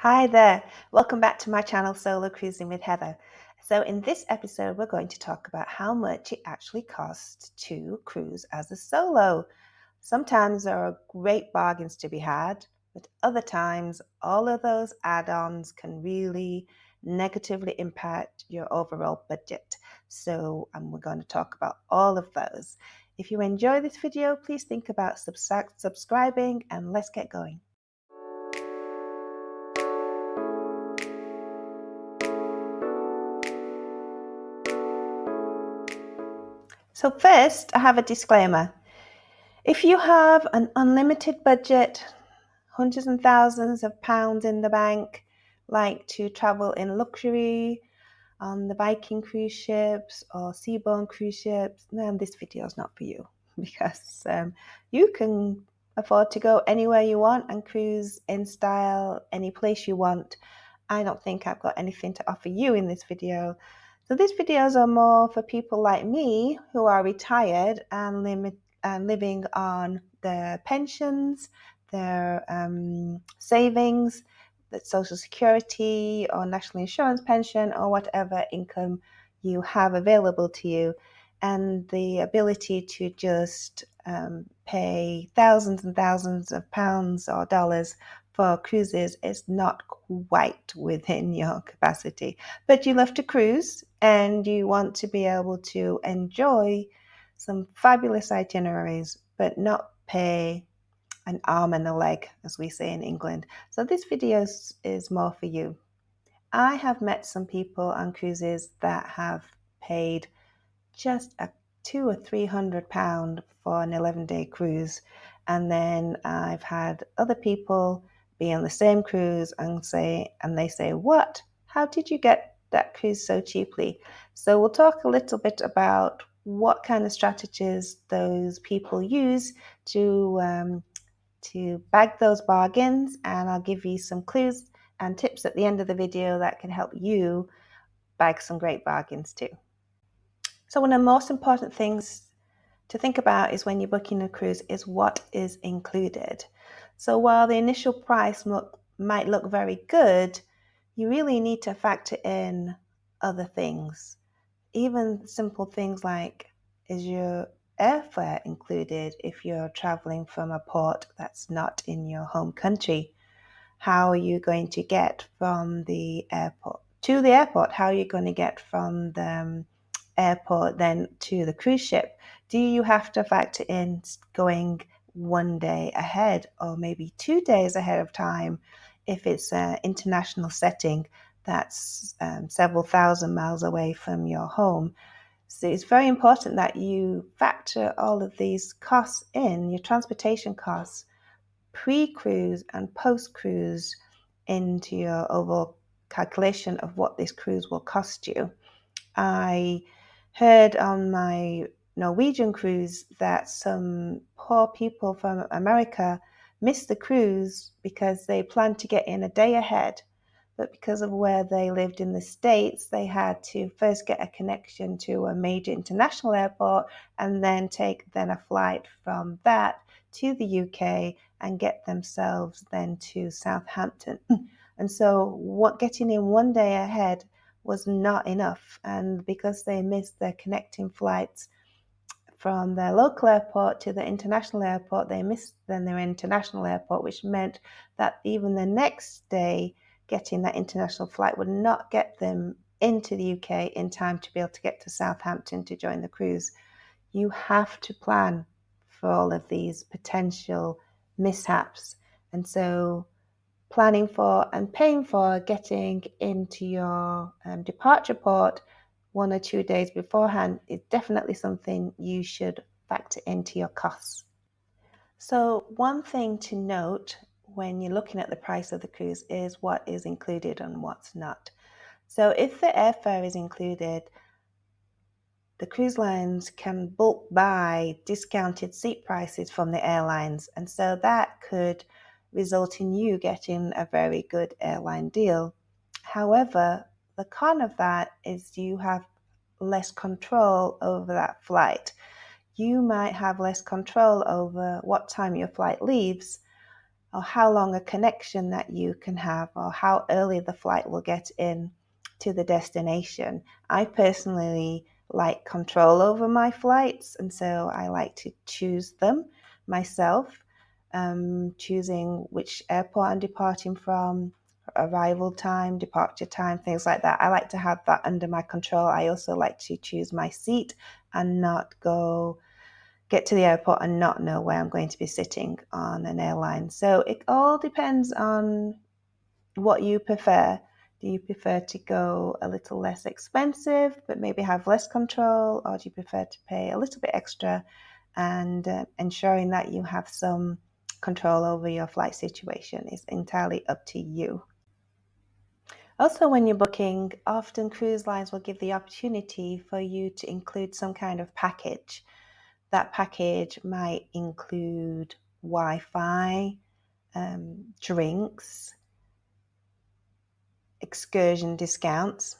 Hi there, welcome back to my channel Solo Cruising with Heather. So in this episode we're going to talk about how much it actually costs to cruise as a solo. Sometimes there are great bargains to be had, but other times all of those add-ons can really negatively impact your overall budget. So we're going to talk about all of those. If you enjoy this video, please think about subscribing and let's get going. So first, I have a disclaimer. If you have an unlimited budget, hundreds and thousands of pounds in the bank, like to travel in luxury on the Viking cruise ships or seaborne cruise ships, then this video is not for you because you can afford to go anywhere you want and cruise in style any place you want. I don't think I've got anything to offer you in this video. So these videos are more for people like me who are retired and living on their pensions, their savings, the Social Security or National Insurance pension or whatever income you have available to you, and the ability to just pay thousands and thousands of pounds or dollars for cruises is not quite within your capacity. But you love to cruise and you want to be able to enjoy some fabulous itineraries, but not pay an arm and a leg, as we say in England. So this video is more for you. I have met some people on cruises that have paid just a £200 or £300 for an 11-day cruise, and then I've had other people be on the same cruise and they say, "What? How did you get that cruise so cheaply?" So we'll talk a little bit about what kind of strategies those people use to bag those bargains, and I'll give you some clues and tips at the end of the video that can help you bag some great bargains too. So one of the most important things to think about is when you're booking a cruise is what is included. So while the initial price might look very good, you really need to factor in other things. Even simple things like, is your airfare included if you're traveling from a port that's not in your home country? How are you going to get from the airport to the airport? How are you going to get from the airport then to the cruise ship? Do you have to factor in going one day ahead or maybe 2 days ahead of time if it's an international setting that's several thousand miles away from your home? So it's very important that you factor all of these costs in, your transportation costs, pre-cruise and post-cruise, into your overall calculation of what this cruise will cost you. I heard on my Norwegian cruise that some poor people from America missed the cruise because they planned to get in a day ahead. But because of where they lived in the States, they had to first get a connection to a major international airport and then take a flight from that to the UK and get themselves then to Southampton. And so getting in one day ahead was not enough. And because they missed their connecting flights from their local airport to the international airport, they missed then their international airport, which meant that even the next day, getting that international flight would not get them into the UK in time to be able to get to Southampton to join the cruise. You have to plan for all of these potential mishaps. And so planning for and paying for getting into your departure port 1 or 2 days beforehand is definitely something you should factor into your costs. So one thing to note when you're looking at the price of the cruise is what is included and what's not. So if the airfare is included, the cruise lines can bulk buy discounted seat prices from the airlines, and so that could result in you getting a very good airline deal. However, the con of that is you have less control over that flight. You might have less control over what time your flight leaves, or how long a connection that you can have, or how early the flight will get in to the destination. I personally like control over my flights, and so I like to choose them myself, choosing which airport I'm departing from, arrival time, departure time, things like that. I like to have that under my control. I also like to choose my seat and not get to the airport and not know where I'm going to be sitting on an airline. So it all depends on what you prefer. Do you prefer to go a little less expensive but maybe have less control, or do you prefer to pay a little bit extra and ensuring that you have some control over your flight situation? Is entirely up to you. Also, when you're booking, often cruise lines will give the opportunity for you to include some kind of package. That package might include Wi-Fi, drinks, excursion discounts.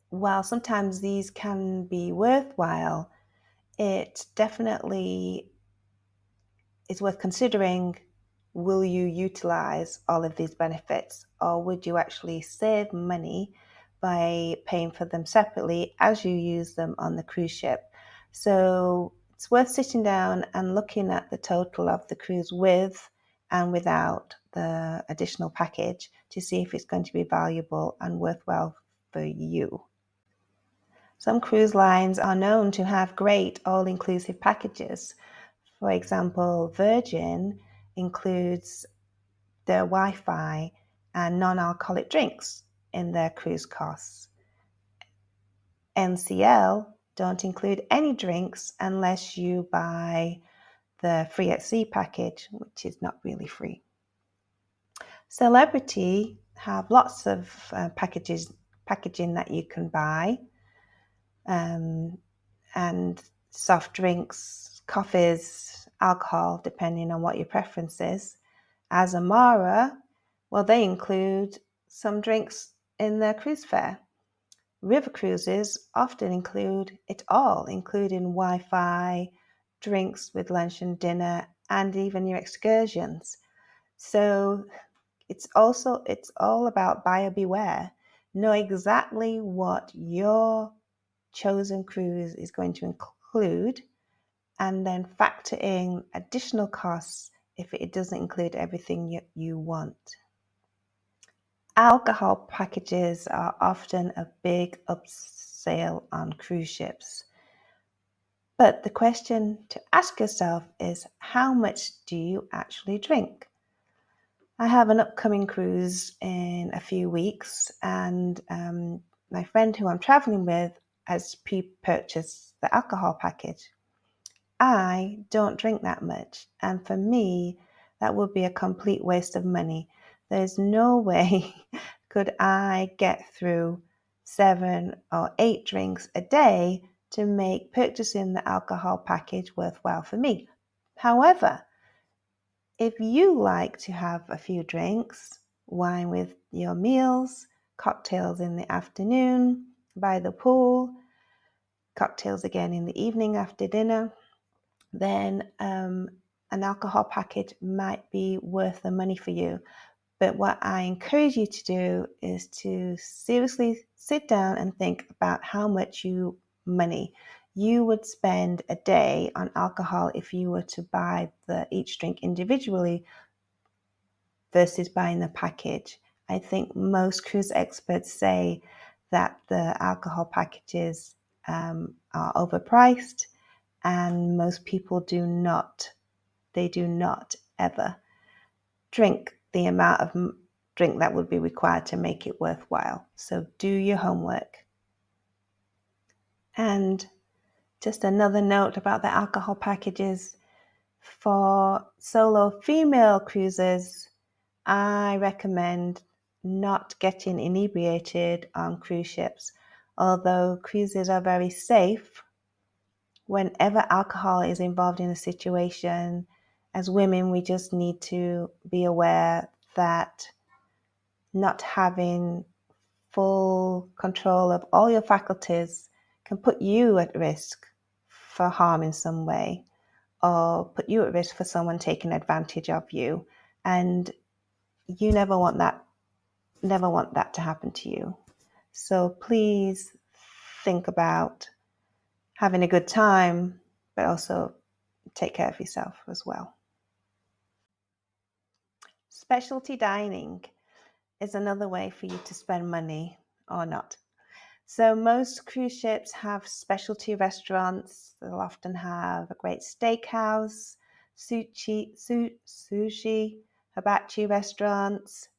While sometimes these can be worthwhile, it definitely is worth considering, will you utilize all of these benefits, or would you actually save money by paying for them separately as you use them on the cruise ship? So it's worth sitting down and looking at the total of the cruise with and without the additional package to see if it's going to be valuable and worthwhile for you. Some cruise lines are known to have great all-inclusive packages. For example, Virgin includes their Wi-Fi and non-alcoholic drinks in their cruise costs. NCL don't include any drinks unless you buy the free at sea package, which is not really free. Celebrity have lots of packaging that you can buy, and soft drinks, coffees, alcohol, depending on what your preference is. As Amara, well, they include some drinks in their cruise fare. River cruises often include it all, including Wi-Fi, drinks with lunch and dinner, and even your excursions. So it's all about buyer beware. Know exactly what your chosen cruise is going to include, and then factor in additional costs if it doesn't include everything you want. Alcohol packages are often a big upsell on cruise ships. But the question to ask yourself is, how much do you actually drink? I have an upcoming cruise in a few weeks, and my friend who I'm traveling with has pre-purchased the alcohol package. I don't drink that much, and for me, that would be a complete waste of money. There's no way could I get through 7 or 8 drinks a day to make purchasing the alcohol package worthwhile for me. However, if you like to have a few drinks, wine with your meals, cocktails in the afternoon by the pool, cocktails again in the evening after dinner, then an alcohol package might be worth the money for you. But what I encourage you to do is to seriously sit down and think about how much money you would spend a day on alcohol if you were to buy each drink individually versus buying the package. I think most cruise experts say that the alcohol packages are overpriced, and most people do not ever drink the amount of drink that would be required to make it worthwhile. So do your homework. And just another note about the alcohol packages: for solo female cruisers, I recommend not getting inebriated on cruise ships. Although cruises are very safe, whenever alcohol is involved in a situation, as women, we just need to be aware that not having full control of all your faculties can put you at risk for harm in some way. or put you at risk for someone taking advantage of you. And you never want that to happen to you. So please think about having a good time, but also take care of yourself as well. Specialty dining is another way for you to spend money or not. So most cruise ships have specialty restaurants. They'll often have a great steakhouse, sushi, hibachi restaurants,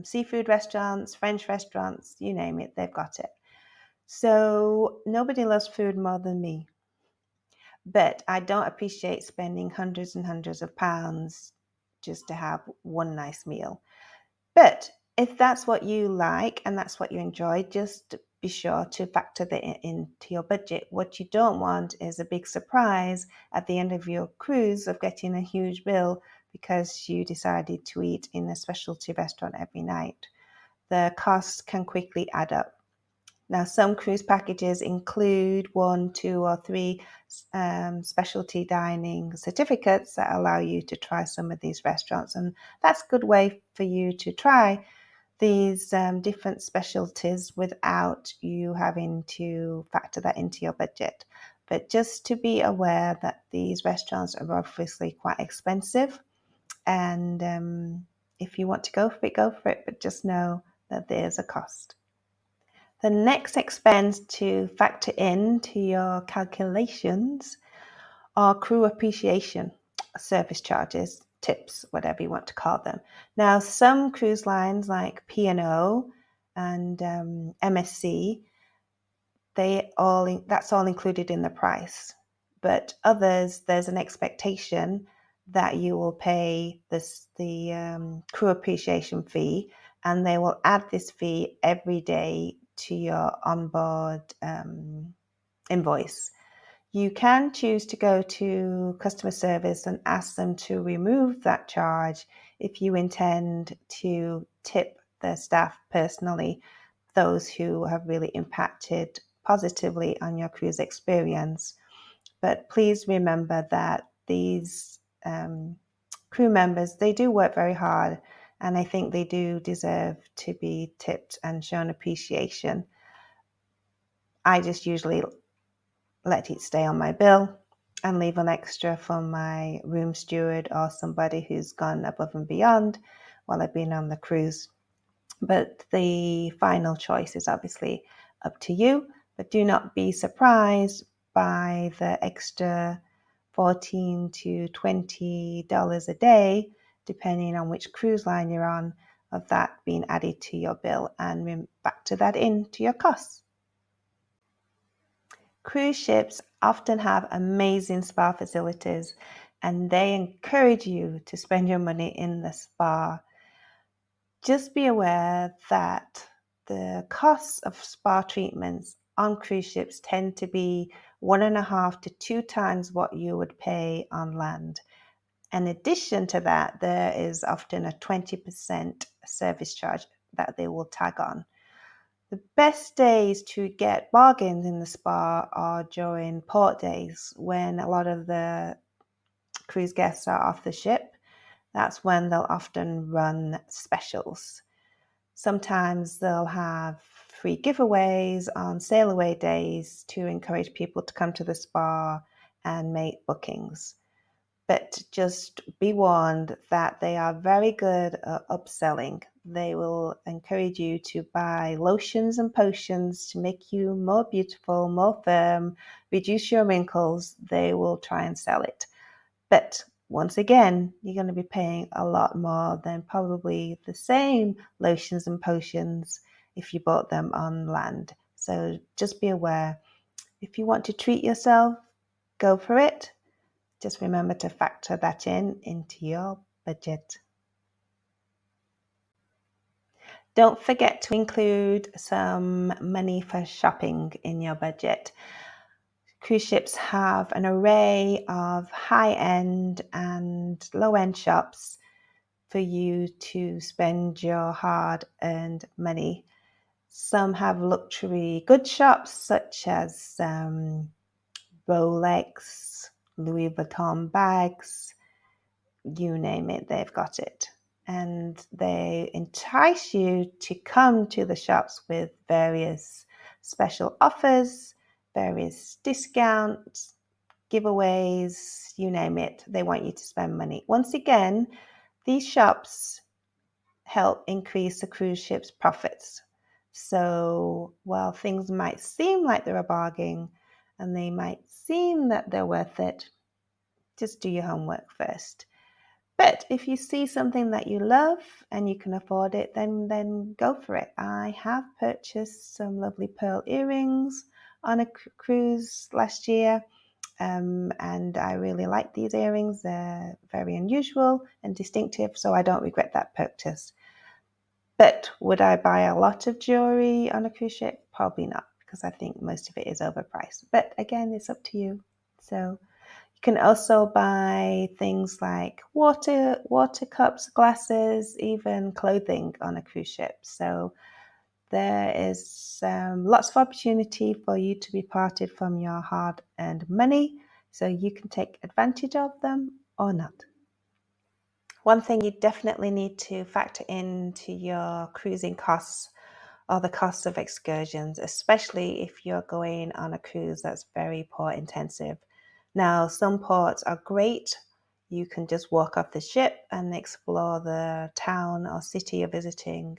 seafood restaurants, French restaurants, you name it, they've got it. So nobody loves food more than me. But I don't appreciate spending hundreds and hundreds of pounds just to have one nice meal. But if that's what you like and that's what you enjoy, just be sure to factor that into your budget. What you don't want is a big surprise at the end of your cruise of getting a huge bill because you decided to eat in a specialty restaurant every night. The costs can quickly add up. Now, some cruise packages include 1, 2, or 3 specialty dining certificates that allow you to try some of these restaurants. And that's a good way for you to try these different specialties without you having to factor that into your budget. But just to be aware that these restaurants are obviously quite expensive. And if you want to go for it, go for it. But just know that there's a cost. The next expense to factor into your calculations are crew appreciation, service charges, tips, whatever you want to call them. Now, some cruise lines like P&O and MSC, that's all included in the price. But others, there's an expectation that you will pay the crew appreciation fee, and they will add this fee every day to your onboard invoice. You can choose to go to customer service and ask them to remove that charge if you intend to tip the staff personally, those who have really impacted positively on your cruise experience. But please remember that these crew members, they do work very hard, and I think they do deserve to be tipped and shown appreciation. I just usually let it stay on my bill and leave an extra for my room steward or somebody who's gone above and beyond while I've been on the cruise. But the final choice is obviously up to you. But do not be surprised by the extra $14 to $20 a day, depending on which cruise line you're on, of that being added to your bill, and factor that into your costs. Cruise ships often have amazing spa facilities, and they encourage you to spend your money in the spa. Just be aware that the costs of spa treatments on cruise ships tend to be 1.5 to 2 times what you would pay on land. In addition to that, there is often a 20% service charge that they will tag on. The best days to get bargains in the spa are during port days, when a lot of the cruise guests are off the ship. That's when they'll often run specials. Sometimes they'll have free giveaways on sail away days to encourage people to come to the spa and make bookings. But just be warned that they are very good at upselling. They will encourage you to buy lotions and potions to make you more beautiful, more firm, reduce your wrinkles. They will try and sell it. But once again, you're going to be paying a lot more than probably the same lotions and potions if you bought them on land. So just be aware. If you want to treat yourself, go for it. Just remember to factor that into your budget. Don't forget to include some money for shopping in your budget. Cruise ships have an array of high-end and low-end shops for you to spend your hard-earned money. Some have luxury goods shops such as Rolex, Louis Vuitton bags, you name it, they've got it. And they entice you to come to the shops with various special offers, various discounts, giveaways, you name it. They want you to spend money. Once again, these shops help increase the cruise ship's profits. So while things might seem like they're a bargain and they might seem that they're worth it, just do your homework first. But if you see something that you love and you can afford it, then go for it. I have purchased some lovely pearl earrings on a cruise last year. And I really like these earrings. They're very unusual and distinctive, so I don't regret that purchase. But would I buy a lot of jewelry on a cruise ship? Probably not, because I think most of it is overpriced. But again, it's up to you. So you can also buy things like water cups, glasses, even clothing on a cruise ship. So there is lots of opportunity for you to be parted from your hard-earned money. So you can take advantage of them or not. One thing you definitely need to factor into your cruising costs are the costs of excursions, especially if you're going on a cruise that's very port intensive. Now, some ports are great. You can just walk off the ship and explore the town or city you're visiting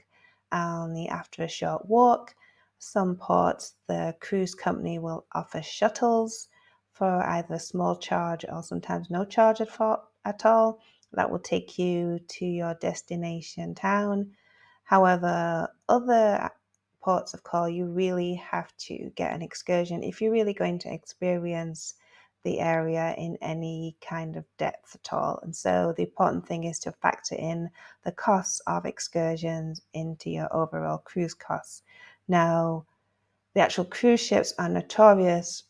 only after a short walk. Some ports, the cruise company will offer shuttles for either a small charge or sometimes no charge at all. That will take you to your destination town. However, other ports of call, you really have to get an excursion if you're really going to experience the area in any kind of depth at all. And so the important thing is to factor in the costs of excursions into your overall cruise costs. Now, the actual cruise ships are notorious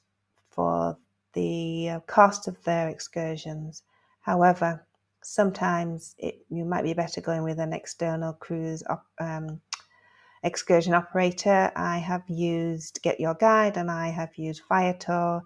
for the cost of their excursions. However, sometimes you might be better going with an external cruise excursion operator. I have used Get Your Guide and I have used Viator.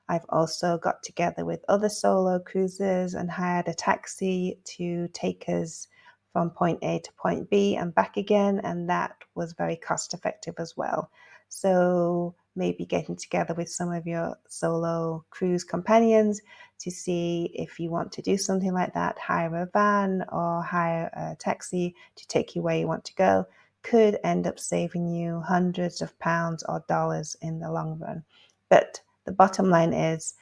I've also got together with other solo cruisers and hired a taxi to take us from point A to point B and back again, and that was very cost effective as well. So maybe getting together with some of your solo cruise companions to see if you want to do something like that, hire a van or hire a taxi to take you where you want to go, could end up saving you hundreds of pounds or dollars in the long run. But the bottom line is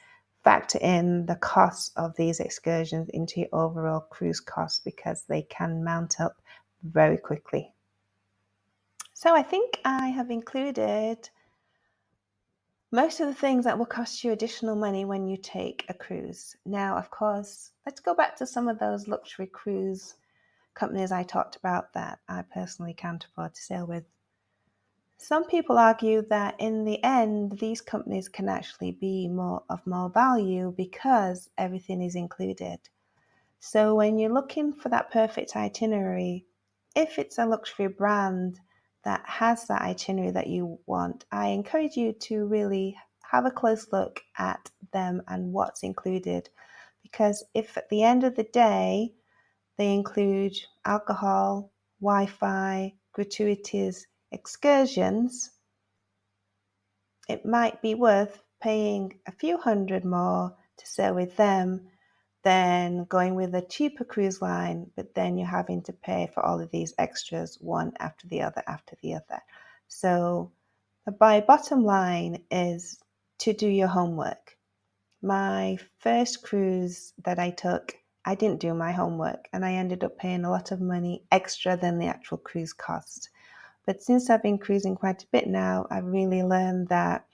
factor in the costs of these excursions into your overall cruise costs because they can mount up very quickly. So I think I have included most of the things that will cost you additional money when you take a cruise. Now, of course, let's go back to some of those luxury cruise companies I talked about that I personally can't afford to sail with. Some people argue that in the end, these companies can actually be of more value because everything is included. So when you're looking for that perfect itinerary, if it's a luxury brand that has that itinerary that you want, I encourage you to really have a close look at them and what's included. Because if at the end of the day, they include alcohol, Wi-Fi, gratuities, excursions, it might be worth paying a few hundred more to sail with them than going with a cheaper cruise line, but then you're having to pay for all of these extras one after the other after the other. So my bottom line is to do your homework. My first cruise that I took, I didn't do my homework and I ended up paying a lot of money extra than the actual cruise cost. But since I've been cruising quite a bit now, I've really learned that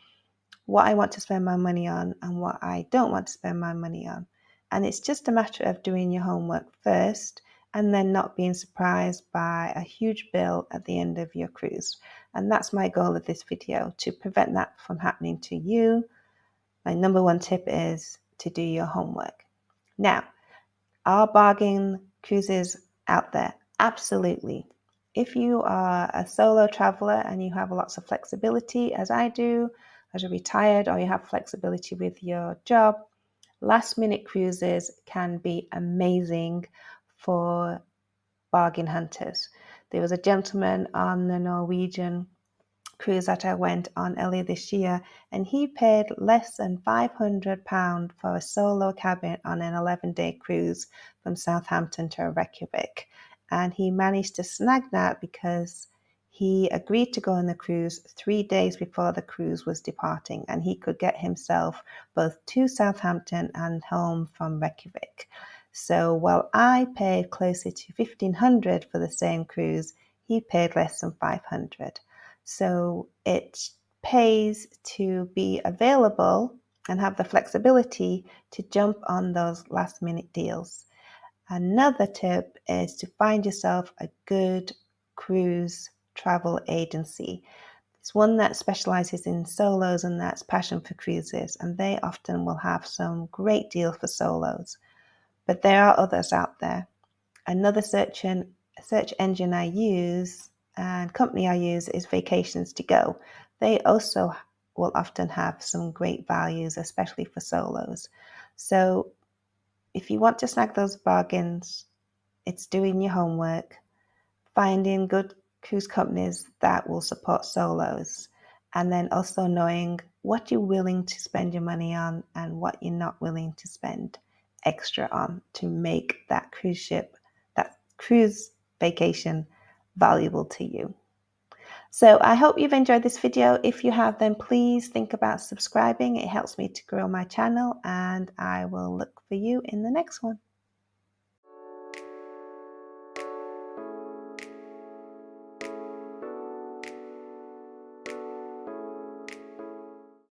what I want to spend my money on and what I don't want to spend my money on. And it's just a matter of doing your homework first and then not being surprised by a huge bill at the end of your cruise. And that's my goal of this video, to prevent that from happening to you. My number one tip is to do your homework. Now, are bargain cruises out there? Absolutely. If you are a solo traveler and you have lots of flexibility, as I do, as you're retired or you have flexibility with your job, last minute cruises can be amazing for bargain hunters. There was a gentleman on the Norwegian cruise that I went on earlier this year, and he paid less than £500 for a solo cabin on an 11-day cruise from Southampton to Reykjavik. And he managed to snag that because he agreed to go on the cruise 3 days before the cruise was departing, and he could get himself both to Southampton and home from Reykjavik. So while I paid closer to £1,500 for the same cruise, he paid less than £500. So it pays to be available and have the flexibility to jump on those last minute deals. Another tip is to find yourself a good cruise travel agency. It's one that specializes in solos and that's passion for cruises, and they often will have some great deals for solos. But there are others out there. Another search engine I use and company I use is Vacations to Go. They also will often have some great values, especially for solos. So if you want to snag those bargains, it's doing your homework, finding good cruise companies that will support solos, and then also knowing what you're willing to spend your money on and what you're not willing to spend extra on to make that cruise vacation valuable to you. So I hope you've enjoyed this video. If you have, then please think about subscribing. It helps me to grow my channel, and I will look for you in the next one.